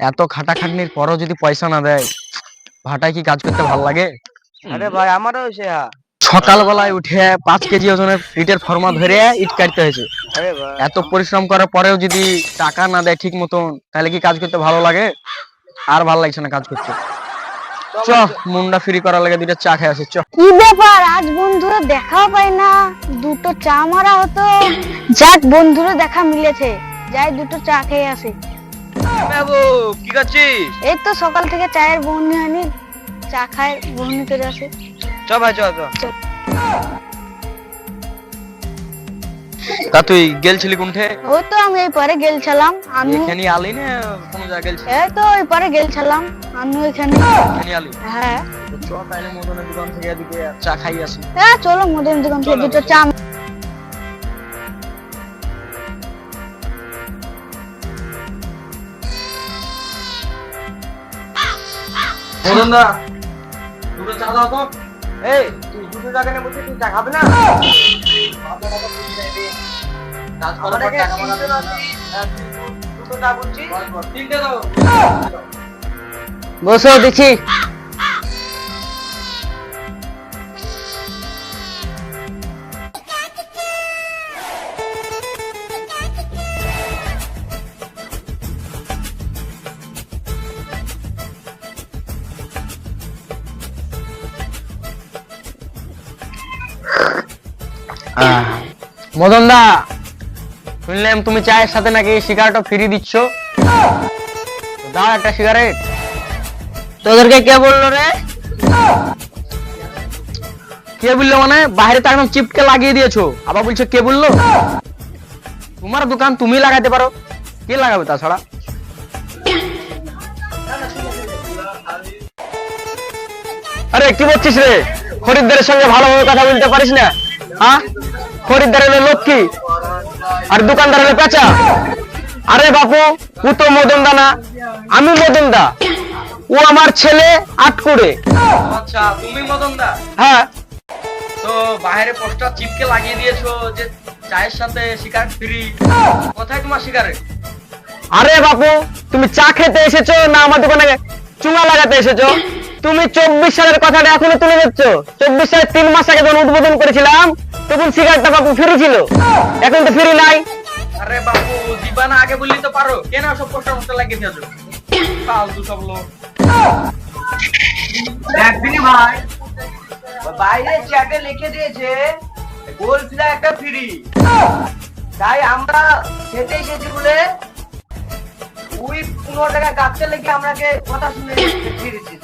এত খাটাখাটনির পরও যদি পয়সা না দেয়, ভাটায় কি কাজ করতে ভালো লাগে? আরে ভাই আমারও সে সকালবেলায় উঠে 5 কেজি ওজনের ইটের ফর্মা ধরে ইট কাটতে হয়েছে। আরে ভাই এত পরিশ্রম করার পরেও যদি টাকা না দেয় ঠিক মতন, তাহলে কি কাজ করতে ভালো লাগে? আর ভালো লাগছে না কাজ করতে। চ, মুন্ডা ফ্রি করার লাগে দুইটা চা খেয়ে আসি চ। কি ব্যাপার, আজ বন্ধুরা দেখাও পাই না, দুটো চা মারা হতো। যাক, বন্ধুরা দেখা মিলেছে, যাই দুটো চা খেয়ে আসি। বাবু কি করছিস? এই তো সকাল থেকে চায়ের বহনি হয়নি, চা খাই বহনি করে আসি। চ ভাই চ চ। তা তুই গেলছিলি কোনঠে? ওই তো আমি এই পারে গেলছিলাম, আমি এখানে আলি না কোন জায়গায় গেলছিলি? এই তো ওই পারে গেলছিলাম, আমি ওইখানে। এখানে আলি? হ্যাঁ তো চ তাহলে মদনের দোকান থেকে এদিকে চা খাই আসি। হ্যাঁ, চলো মদন দোকান থেকে চলো, দুটো চলো। চা। মদন দা, দুটো চা দাও তো। এই তুই দুটো টাকা নিয়ে বলছিস, তুই চা খাবি না? কাজ করার পর আমাদেরকে টাকা মারা তিনজন আছি, দুটো চা বলছিস? তিনটে দাও। বসো দেখি। মদন দা, শুনলাম তুমি চায়ের সাথে নাকি সিগারেটও ফ্রি দিচ্ছ। দাও একটা সিগারেট। তোদেরকে কে বললো রে? কে বললো মানে? বাইরে তো একদম চিপকে লাগিয়ে দিয়েছো, আবার বলছো কে বললো? তোমার দোকান তুমি লাগাতে পারো, কে লাগাবে তাছাড়া? আরে কি বলছিস রে? খরিদ্দারের সঙ্গে ভালোভাবে কথা বলতে পারিস না? হ্যাঁ, খরিদ্দার হলো লক্ষ্মী আর দোকানদার হলো পেঁচা। আরে বাপু, ও তো মদন দা না, আমি মদন দা। ও আমার ছেলে আটকুড়ে। আচ্ছা তুমি মদন দা? হ্যাঁ। তো বাইরে পোস্টার চিপকে লাগিয়ে দিয়েছো যে চায়ের সাথে সিগারেট ফ্রি। কোথায় তোমার সিগারেট? আরে বাপু, তুমি চা খেতে এসেছো না আমার দোকানে চুঙা লাগাতে এসেছো? তুমি 24 সালের কথাটা এখনো তুলে যাচ্ছ। 24 সালের 3 মাস আগে যখন উদ্বোধন করেছিলাম তখন সিগারেটটা বাপু ফ্রি ছিল, এখন তো ফ্রি নাই। আরে বাবু দিবানা আগে বললি তো পারো, কেন সব পোস্টার মোস্টার লাগিয়ে দিয়েছো? ফালতু সব লোক। দেখবি ভাই, বাইরে চ্যাটে লিখে দিয়েছে গোল্ড ফ্রি একটা ফ্রি, তাই আমরা খেতে এসেছি বলে ওই 15 টাকা কাটতে লেগে আমাকে কথা শুনে ফিরেছি।